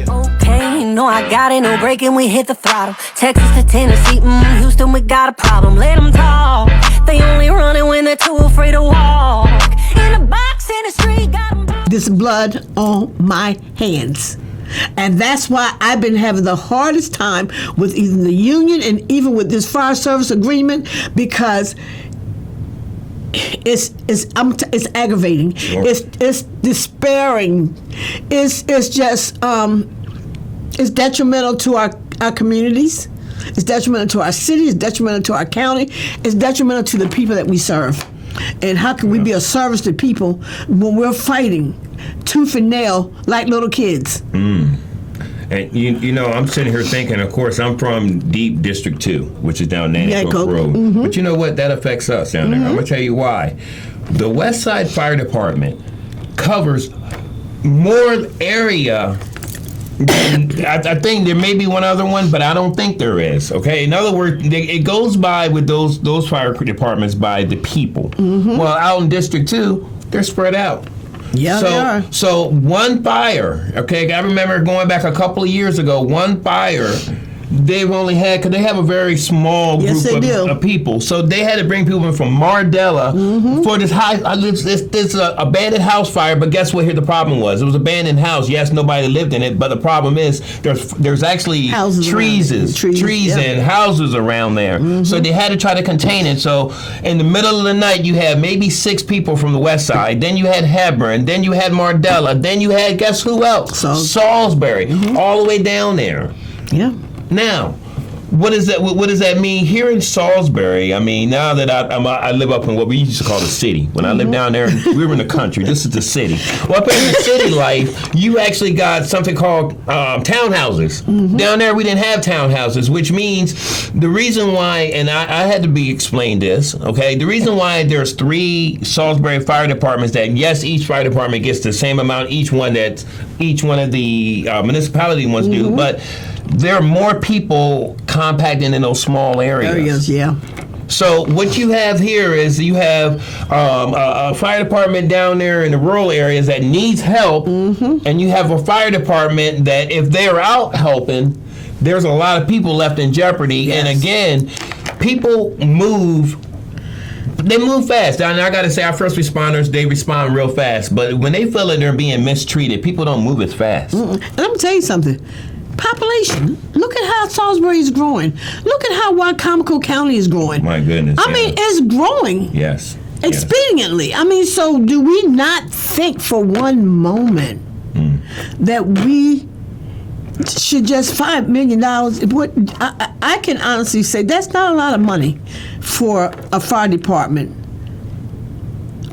Okay, no, I got it, no breaking, we hit the throttle. Texas to Tennessee, Houston, we got a problem. Let them talk. They only running when they're too afraid to walk. In the box, in the street, got them. This blood on my hands. And that's why I've been having the hardest time with even the union and even with this fire service agreement, because it's aggravating. Sure. It's despairing. It's just it's detrimental to our communities. It's detrimental to our city. It's detrimental to our county. It's detrimental to the people that we serve. And how can we be of service to people when we're fighting tooth and nail like little kids? And you know, I'm sitting here thinking, of course, I'm from Deep District 2, which is down Nanticoke Road. Mm-hmm. But you know what? That affects us down there. I'm going to tell you why. The West Side Fire Department covers more area than, I think there may be one other one, but I don't think there is. Okay? In other words, it goes by with those fire departments by the people. Well, out in District 2, they're spread out. Yeah, they are. So one fire, okay, I remember going back a couple of years ago, one fire, they've only had, because they have a very small group of people, so they had to bring people in from Mardella for this abandoned house fire. But guess what? Here the problem was, it was an abandoned house. Yes, nobody lived in it, but the problem is there's actually trees and houses around there. So they had to try to contain it. So in the middle of the night, you had maybe 6 people from the west side. Then you had Hebron. Then you had Mardella. Then you had, guess who else? Salisbury, all the way down there. Yeah. Now, what does that mean here in Salisbury? I mean, now that I live up in what we used to call the city. When I lived down there, we were in the country. This is the city. Well, up in the city life, you actually got something called townhouses. Down there, we didn't have townhouses, which means the reason why, and I had to be explained this, okay? The reason why there's 3 Salisbury fire departments that, yes, each fire department gets the same amount, each one of the municipality ones do, but there are more people compacted in those small areas. Yeah. So what you have here is you have a fire department down there in the rural areas that needs help, and you have a fire department that if they're out helping, there's a lot of people left in jeopardy. Yes. And again, people move. They move fast. And I got to say, our first responders, they respond real fast. But when they feel that they're being mistreated, people don't move as fast. And I'm going to tell you something. Population. Look at how Salisbury is growing. Look at how Wycomico County is growing. My goodness. I mean, it's growing. Yes. Expediently. I mean, so do we not think for one moment that we should just $5 million? I can honestly say that's not a lot of money for a fire department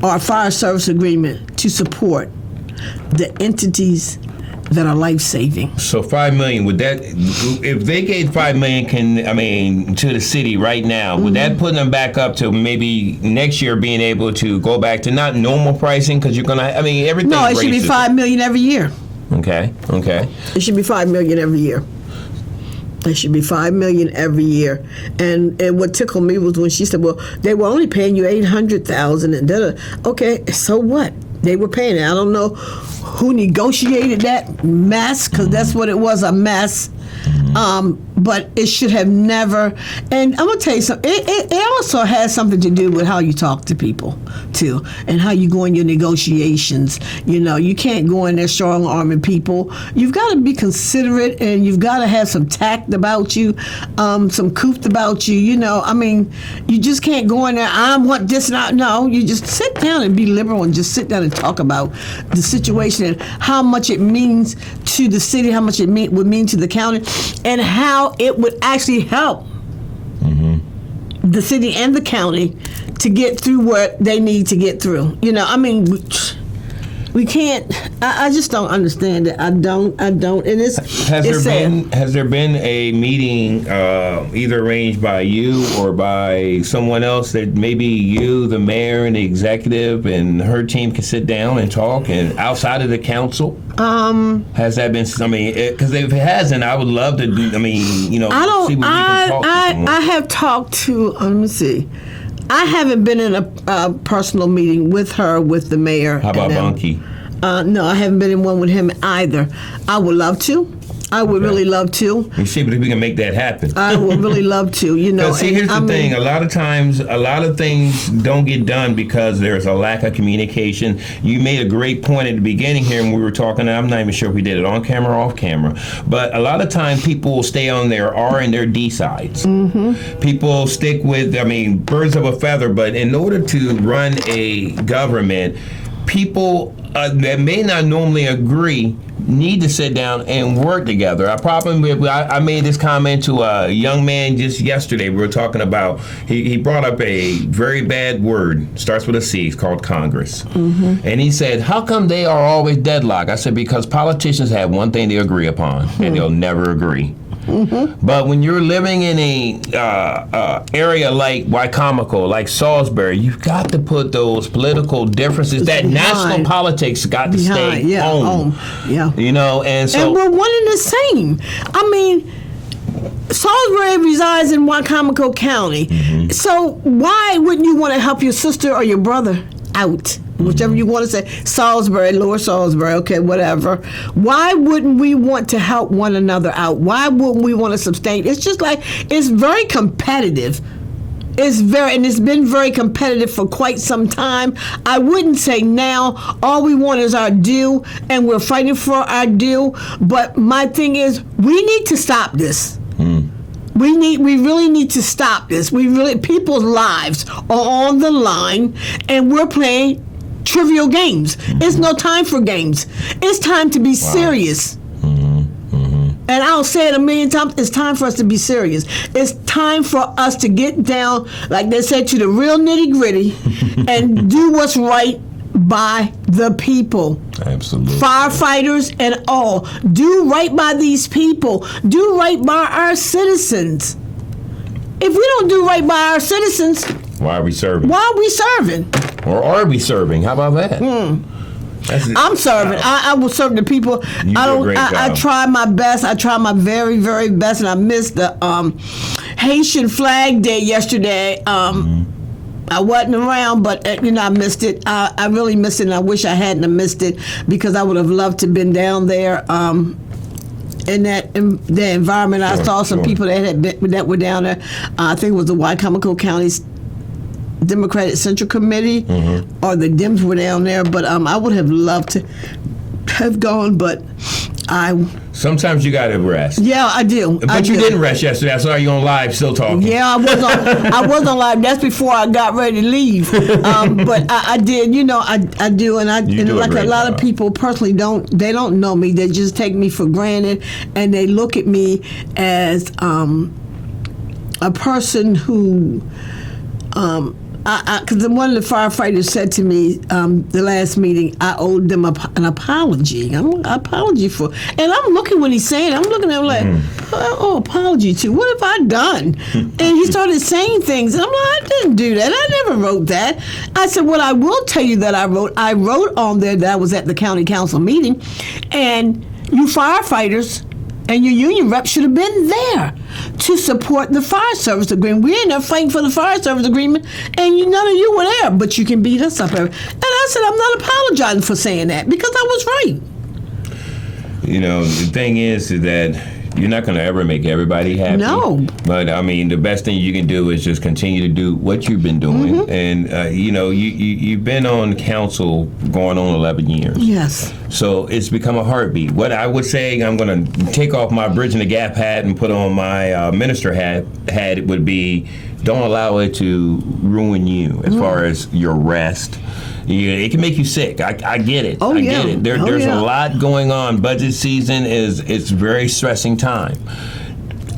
or a fire service agreement to support the entities that are life-saving. So $5 million, would that, if they gave $5 million, to the city right now, would that put them back up to maybe next year being able to go back to not normal pricing? Because you're going to, everything. No, it should be $5 million every year. Okay. It should be $5 million every year. It should be $5 million every year. And what tickled me was when she said, well, they were only paying you $800,000 and da-da. Okay, so what? They were paying it. I don't know who negotiated that mess, because that's what it was, a mess. But it should have never. And I'm going to tell you something. It also has something to do with how you talk to people, too, and how you go in your negotiations. You know, you can't go in there strong-arming people. You've got to be considerate, and you've got to have some tact about you, some couth about you. You know, you just can't go in there, I want this and that. No, you just sit down and be liberal and just sit down and talk about the situation and how much it means to the city, how much it would mean to the county, and how it would actually help the city and the county to get through what they need to get through. You know, we can't. I just don't understand it. I don't. And Has there been a meeting either arranged by you or by someone else that maybe you, the mayor, and the executive and her team can sit down and talk, and outside of the council? Has that been? Because if it hasn't, I would love to. See what we can talk to someone. I have talked to. Let me see. I haven't been in a personal meeting with her, with the mayor. How about Bunkie? No, I haven't been in one with him either. I would love to. I would really love to. You see, but if we can make that happen. I would really love to, you know. See, here's the thing. A lot of times, a lot of things don't get done because there's a lack of communication. You made a great point at the beginning here when we were talking. I'm not even sure if we did it on camera or off camera. But a lot of times, people will stay on their R and their D sides. Mm-hmm. People stick with, birds of a feather. But in order to run a government, people that may not normally agree need to sit down and work together. I made this comment to a young man just yesterday. We were talking about, he brought up a very bad word, starts with a C, it's called Congress. Mm-hmm. And he said, how come they are always deadlocked? I said, because politicians have one thing they agree upon, and they'll never agree. Mm-hmm. But when you're living in a area like Wicomico, like Salisbury, you've got to put those political differences, that national politics got to stay home. Yeah. You know, and we're one and the same. Salisbury resides in Wicomico County. Mm-hmm. So why wouldn't you want to help your sister or your brother out? Whichever you want to say, Salisbury, Lower Salisbury, okay, whatever. Why wouldn't we want to help one another out? Why wouldn't we want to sustain? It's just like, it's very competitive. It's been very competitive for quite some time. I wouldn't say now all we want is our due, and we're fighting for our due. But my thing is, we need to stop this. We really need to stop this. People's lives are on the line, and we're playing trivial games. It's no time for games. It's time to be serious. And I'll say it a million times, it's time for us to be serious. It's time for us to get down, like they said, to the real nitty-gritty and do what's right by the people. Absolutely. Firefighters and all. Do right by these people. Do right by our citizens. If we don't do right by our citizens, why are we serving? Or are we serving? How about that? I'm serving. I will serve the people. I try my best. I try my very, very best, and I missed the Haitian Flag Day yesterday. I wasn't around, but I missed it. I really missed it, and I wish I hadn't missed it because I would have loved to have been down there in the environment. I saw some people that were down there. I think it was the Wicomico County's Democratic Central Committee, or the Dems were down there, but I would have loved to have gone, but sometimes you gotta rest. Yeah, I do. But you didn't rest yesterday. I saw you on live still talking. Yeah, I was on live. That's before I got ready to leave. But I did. I do, and like a lot of people personally don't know me. They just take me for granted, and they look at me as a person who. Because one of the firefighters said to me the last meeting, I owed them an apology. An apology for, and I'm looking when he's saying it, I'm looking at him like, oh, apology to, what have I done? And he started saying things, and I'm like, I didn't do that. I never wrote that. I said, what I will tell you that I wrote on there that I was at the county council meeting, and you firefighters and your union rep should have been there to support the fire service agreement. We ain't there fighting for the fire service agreement, and none of you were there, but you can beat us up. And I said, I'm not apologizing for saying that because I was right. The thing is that you're not going to ever make everybody happy. No. But, the best thing you can do is just continue to do what you've been doing. And, you've been on council going on 11 years. Yes. So it's become a heartbeat. What I would say, I'm going to take off my Bridging the Gap hat and put on my minister hat, would be don't allow it to ruin you as far as your rest. It can make you sick. I get it. I get it. There's a lot going on. Budget season it's very stressing time.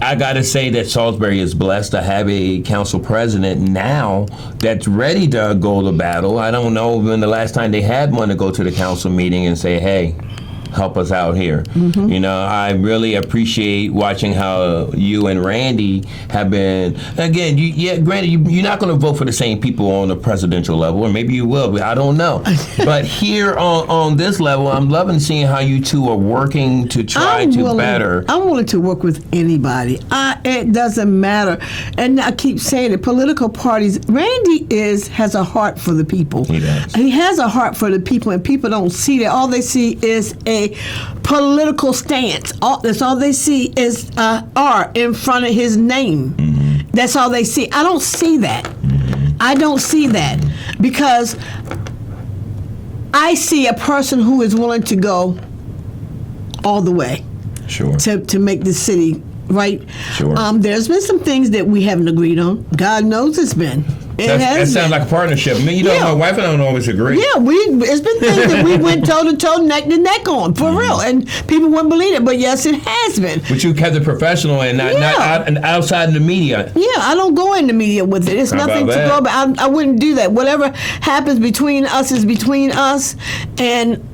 I got to say that Salisbury is blessed to have a council president now that's ready to go to battle. I don't know when the last time they had one to go to the council meeting and say, hey, help us out here. You know, I really appreciate watching how you and Randy have been. Again, granted, you're not going to vote for the same people on the presidential level, or maybe you will, but I don't know. But here on this level, I'm loving seeing how you two are working to try to better. I'm willing to work with anybody. It doesn't matter. And I keep saying it, political parties, Randy has a heart for the people. He does. He has a heart for the people, and people don't see that. All they see is a political stance. That's all they see is R in front of his name. That's all they see. I don't see that. I don't see that because I see a person who is willing to go all the way. Sure. To make the city right. Sure. There's been some things that we haven't agreed on. God knows it's been. That sounds like a partnership. I mean, you know, my wife and I don't always agree. Yeah, it's been things that we went toe to toe, neck to neck on, for real, and people wouldn't believe it. But yes, it has been. But you kept it professional and not outside the media. Yeah, I don't go in the media with it. It's nothing to go about. I wouldn't do that. Whatever happens between us is between us, and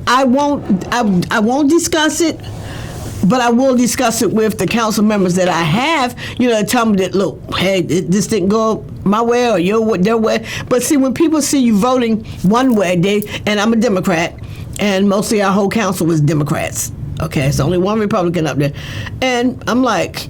I won't discuss it. But I will discuss it with the council members that I have, tell me that, look, hey, this didn't go my way or their way. But see, when people see you voting one way, and I'm a Democrat, and mostly our whole council was Democrats. Okay, it's only one Republican up there. And I'm like,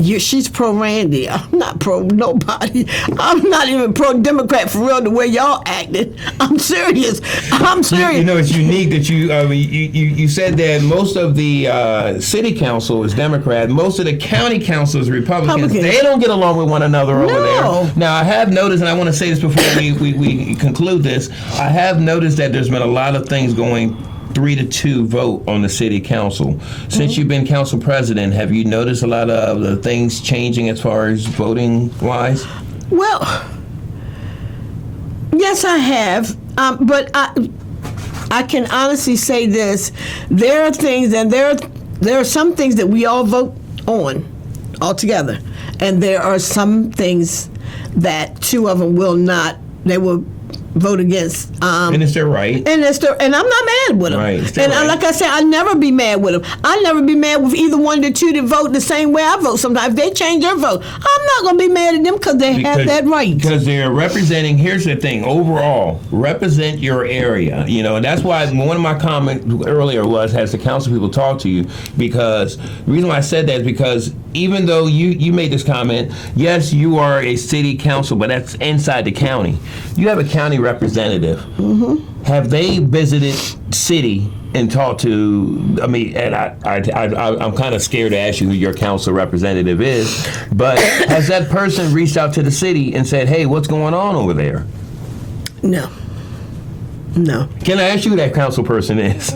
she's pro-Randy. I'm not pro-nobody. I'm not even pro-Democrat for real the way y'all acted. I'm serious. You know, it's unique that you said that most of the city council is Democrat. Most of the county council is Republicans. They don't get along with one another over there. Now, I have noticed, and I want to say this before we conclude this, I have noticed that there's been a lot of things going 3-2 vote on the city council. Since you've been council president, have you noticed a lot of the things changing as far as voting wise? Well, yes, I have. But I can honestly say this: there are things, and there are some things that we all vote on altogether, and there are some things that two of them will not. They will vote against. And it's their right. And I'm not mad with them. Right. And like I said, I'll never be mad with them. I'll never be mad with either one of the two that vote the same way I vote. Sometimes if they change their vote, I'm not going to be mad at them because they have that right. Because they're representing, here's the thing, overall, represent your area. And that's why one of my comments earlier was, has the council people talk to you? Because the reason why I said that is because even though you made this comment, yes, you are a city council, but that's inside the county. You have a county representative. Have they visited city and talked to? I mean, and I'm kind of scared to ask you who your council representative is, but has that person reached out to the city and said, "Hey, what's going on over there"? No. Can I ask you who that council person is?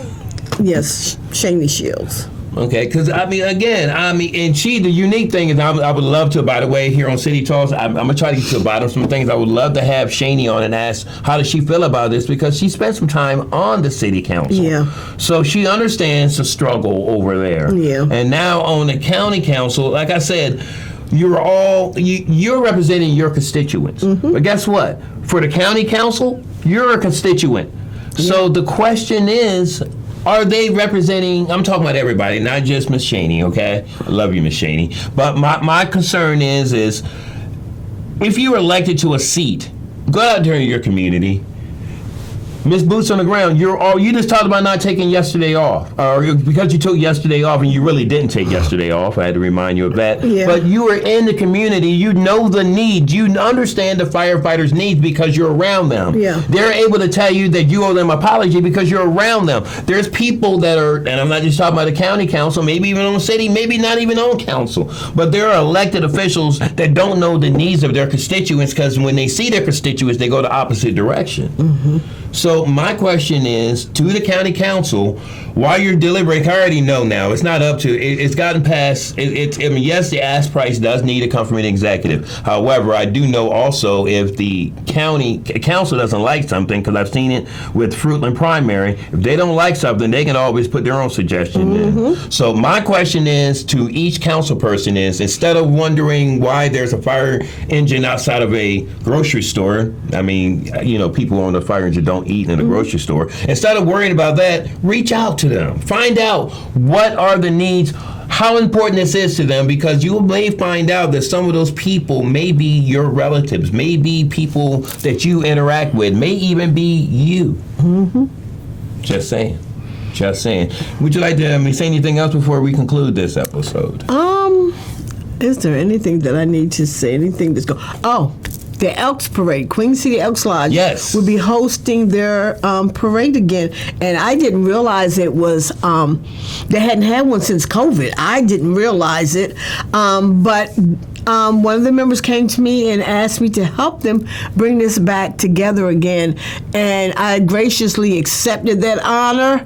Yes, Shaney Shields. Okay, because and she, the unique thing is, I would love to, by the way, here on City Talks, I'm going to try to get to the bottom of some things. I would love to have Shaney on and ask, how does she feel about this? Because she spent some time on the city council. Yeah. So she understands the struggle over there. Yeah. And now on the county council, like I said, you're representing your constituents. But guess what? For the county council, you're a constituent. Yeah. So the question is, are they representing, I'm talking about everybody, not just Ms. Shaney, okay? I love you, Ms. Shaney. But my concern is if you were elected to a seat, go out there in your community. Miss Boots on the ground, you just talked about not taking yesterday off. Or because you took yesterday off and you really didn't take yesterday off. I had to remind you of that. Yeah. But you are in the community. You know the needs. You understand the firefighters' needs because you're around them. Yeah. They're able to tell you that you owe them an apology because you're around them. There's people that are, and I'm not just talking about the county council, maybe even on city, maybe not even on council, but there are elected officials that don't know the needs of their constituents because when they see their constituents, they go the opposite direction. So my question is to the county council, while you're deliberating, I already know now, it's not up to, it's gotten past, yes, the ask price does need to come from an executive. However, I do know also if the county council doesn't like something, because I've seen it with Fruitland Primary, if they don't like something, they can always put their own suggestion in. So my question is to each council person is, instead of wondering why there's a fire engine outside of a grocery store, I mean, people on the fire engine don't don't eat in the grocery store. Instead of worrying about that, reach out to them. Find out what are the needs, how important this is to them, because you may find out that some of those people may be your relatives, may be people that you interact with, may even be you. Just saying. Just saying. Would you like to say anything else before we conclude this episode? Is there anything that I need to say? Anything that's going? Oh, the Elks Parade, Queen City Elks Lodge, yes, will be hosting their parade again, and I didn't realize it was. They hadn't had one since COVID. I didn't realize it, but. One of the members came to me and asked me to help them bring this back together again, and I graciously accepted that honor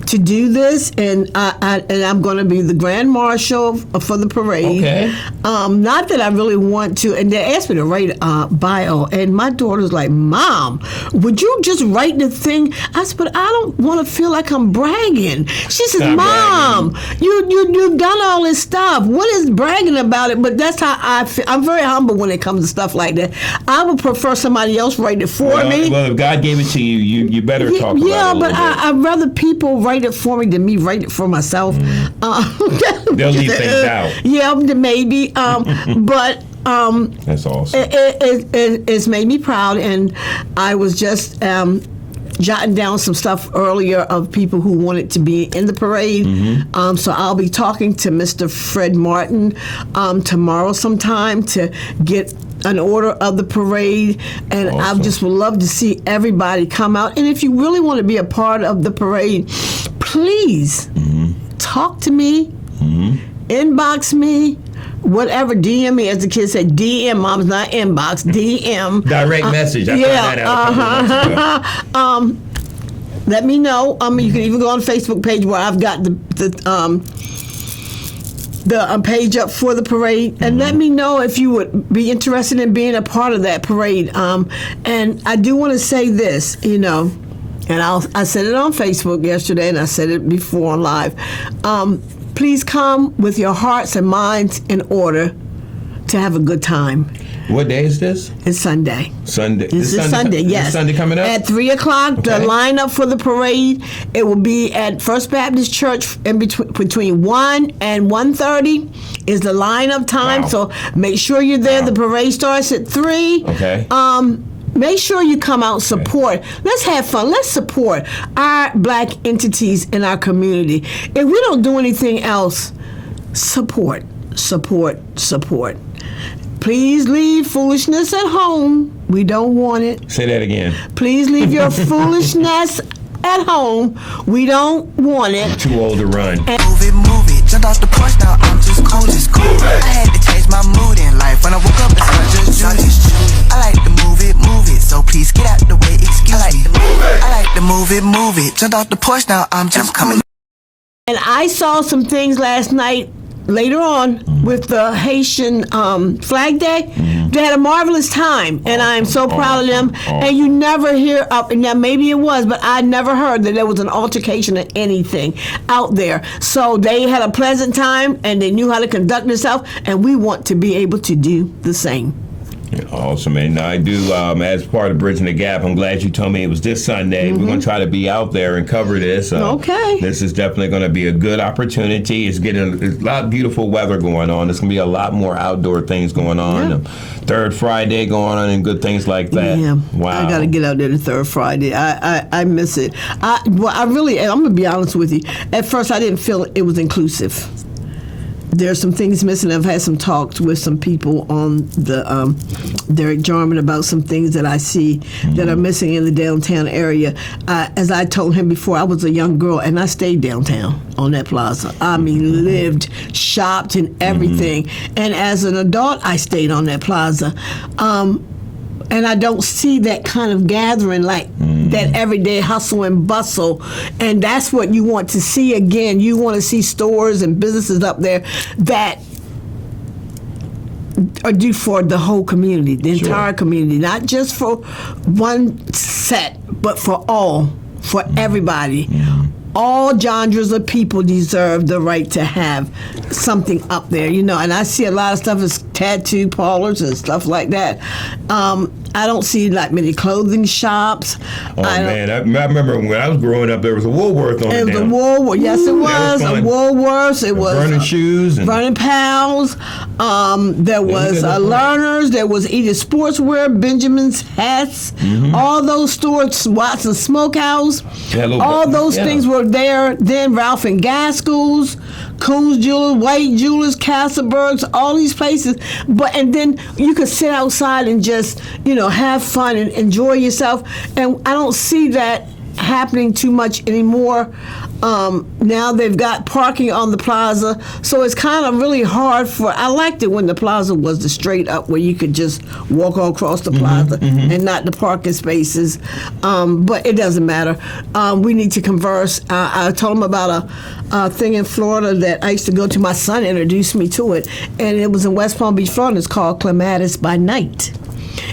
to do this, and I'm going to be the Grand Marshal for the parade. Okay. Not that I really want to, and they asked me to write a bio, and my daughter's like, "Mom, would you just write the thing?" I said, "But I don't want to feel like I'm bragging." She says, "Mom, you've done all this stuff. What is bragging about it?" But that's how I feel. I'm very humble when it comes to stuff like that. I would prefer somebody else write it for me. Well, if God gave it to you, you better talk about it. Yeah, but I'd rather people write it for me than me write it for myself. They'll leave things out. Yeah, maybe. But that's awesome. It's made me proud, and I was just jotting down some stuff earlier of people who wanted to be in the parade. So I'll be talking to Mr. Fred Martin tomorrow sometime to get an order of the parade, and awesome. I just would love to see everybody come out. And if you really want to be a part of the parade, please talk to me, inbox me, whatever, DM me, as the kids say, DM, mom's not inbox, DM. Direct message. I found that out. Let me know. You can even go on the Facebook page where I've got the page up for the parade, and let me know if you would be interested in being a part of that parade. And I do want to say this, and I said it on Facebook yesterday, and I said it before on live. Please come with your hearts and minds in order to have a good time. What day is this? It's Sunday. Sunday. This is Sunday, yes. This Sunday coming up? At 3 o'clock, the lineup for the parade, it will be at First Baptist Church in between 1 and 1:30 is the lineup time. Wow. So make sure you're there. Wow. The parade starts at 3. Okay. Make sure you come out and support. Let's have fun. Let's support our black entities in our community. If we don't do anything else, support. Please leave foolishness at home. We don't want it. Say that again. Please leave your foolishness at home. We don't want it. I'm too old to run. Move it. Jumped off the porch, now I'm just cool. I had to change my mood in life. When I woke up, it's not just juice. I like to move it. So please get out the way, excuse me. I like to move it. Jumped off the porch, now I'm just coming. And I saw some things last night, later on, with the Haitian Flag Day. They had a marvelous time, and I am so proud of them. And you never hear up, and now maybe it was, but I never heard that there was an altercation or anything out there. So they had a pleasant time, and they knew how to conduct themselves, and we want to be able to do the same. Awesome, and I do, as part of Bridging the Gap, I'm glad you told me it was this Sunday. We're going to try to be out there and cover this. Okay. This is definitely going to be a good opportunity. It's getting a lot of beautiful weather going on. There's going to be a lot more outdoor things going on. Yeah. Third Friday going on and good things like that. Yeah. Wow. I got to get out there the third Friday. I miss it. I'm going to be honest with you. At first, I didn't feel it was inclusive. There's some things missing. I've had some talks with some people on the Derek Jarman about some things that I see that are missing in the downtown area. As I told him before, I was a young girl and I stayed downtown on that plaza. I mean, lived, shopped, and everything. And as an adult, I stayed on that plaza. And I don't see that kind of gathering like that everyday hustle and bustle. And that's what you want to see again. You want to see stores and businesses up there that are due for the whole community, the entire community, not just for one set, but for all, for everybody. All genres of people deserve the right to have something up there, and I see a lot of stuff as tattoo parlors and stuff like that. I don't see like many clothing shops. Oh man, I remember when I was growing up, there was a Woolworth on it. It was a Woolworth. Yes, it was a Woolworths. It was Vernon Shoes, and Vernon Pals. There was Learners. There was Edith Sportswear, Benjamin's Hats. All those stores, Watson Smokehouse. All those things were there. Then Ralph and Gaskell's, Coons Jewelers, White Jewelers, Castlebergs, all these places. And then you could sit outside and just, have fun and enjoy yourself. And I don't see that happening too much anymore. Now they've got parking on the plaza, so it's kind of really hard I liked it when the plaza was the straight up where you could just walk all across the plaza and not the parking spaces. But it doesn't matter. We need to converse. I told him about a thing in Florida that I used to go to. My son introduced me to it, and it was in West Palm Beach, Florida. It's called Clematis by Night.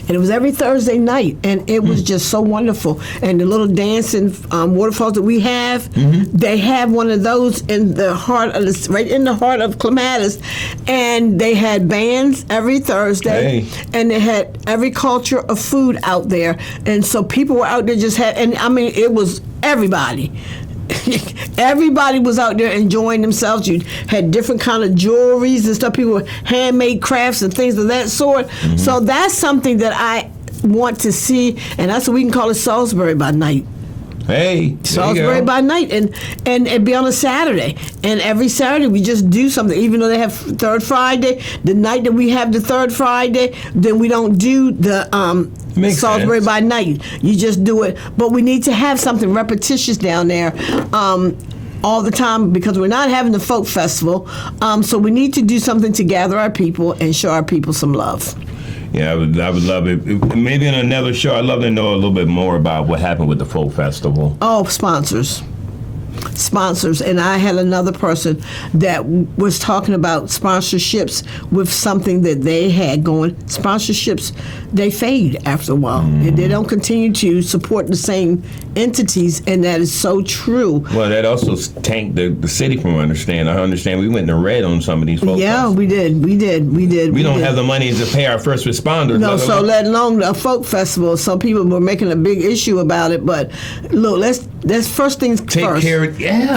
And it was every Thursday night, and it was just so wonderful. And the little dancing waterfalls that we have, they have one of those in the heart of right in the heart of Clematis. And they had bands every Thursday, and they had every culture of food out there. And so people were out there it was everybody. Everybody was out there enjoying themselves. You had different kind of jewelries and stuff. People were handmade crafts and things of that sort. So that's something that I want to see, and that's what we can call it, Salisbury by Night. Hey, Salisbury by Night, and it'd be on a Saturday, and every Saturday we just do something. Even though they have Third Friday, the night that we have the Third Friday, then we don't do the Salisbury by Night. You just do it, but we need to have something repetitious down there. All the time, because we're not having the folk festival, so we need to do something to gather our people and show our people some love. Yeah, I would love it. Maybe in another show, I'd love to know a little bit more about what happened with the folk festival. Oh, sponsors. And I had another person that was talking about sponsorships with something that they had going. Sponsorships, they fade after a while. They don't continue to support the same entities, and that is so true. Well, that also tanked the city from I understand we went in the red on some of these folk festivals. We did. We don't have the money to pay our first responders. No, let alone a folk festival. Some people were making a big issue about it, but look, let's first things first. Take care of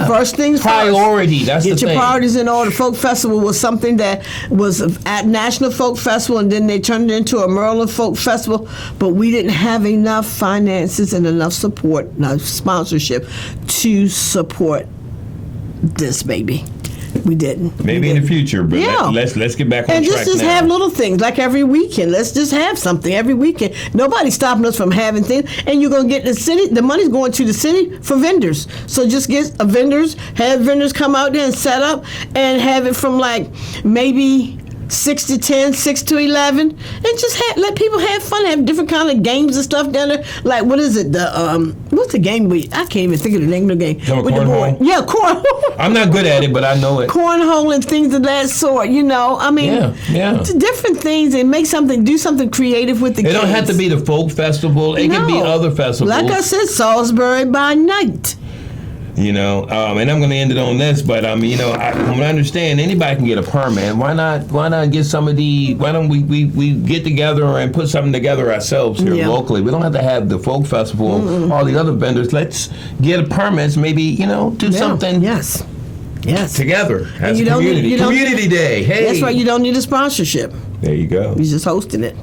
First things priority. First. That's Get the thing. Get your priorities in order. Folk Festival was something that was at National Folk Festival, and then they turned it into a Maryland Folk Festival. But we didn't have enough finances and enough support, enough sponsorship to support this baby. We didn't. Maybe in the future, but let's get back on and track just now. have little things like every weekend. Let's just have something every weekend. Nobody's stopping us from having things. And you're going to get the city. The money's going to the city for vendors. So just get have vendors come out there and set up and have it from like maybe 6 to 10, 6 to 11, and just let people have fun, have different kind of games and stuff down there. Like, what is it? What's the game I can't even think of the name of the game. Cornhole? Yeah, cornhole. I'm not good at it, but I know it. Cornhole and things of that sort, I mean, different things, and do something creative with the kids. It don't have to be the folk festival. It can be other festivals. Like I said, Salisbury by Night. And I'm going to end it on this, but from what I understand, anybody can get a permit. Why not get some of why don't we get together and put something together ourselves here locally? We don't have to have the folk festival, all the other vendors. Let's get permits, maybe, do something. Yes. Together as a community. Community Day. Hey. That's right. You don't need a sponsorship. There you go. You're just hosting it.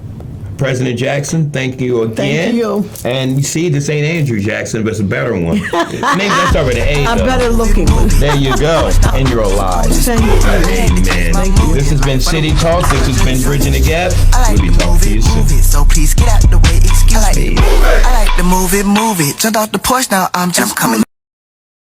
President Jackson, thank you again. Thank you. And you see, this ain't Andrew Jackson, but it's a better one. Maybe let's start with an A, A though. better looking one. There you go. And you're alive. Thank you. Amen. This has been City Talk. This has been Bridging the Gap. I like We'll be to talking to you soon. move it, so please get out the way, excuse me. I like to move it, jump off the porch, now I'm just coming.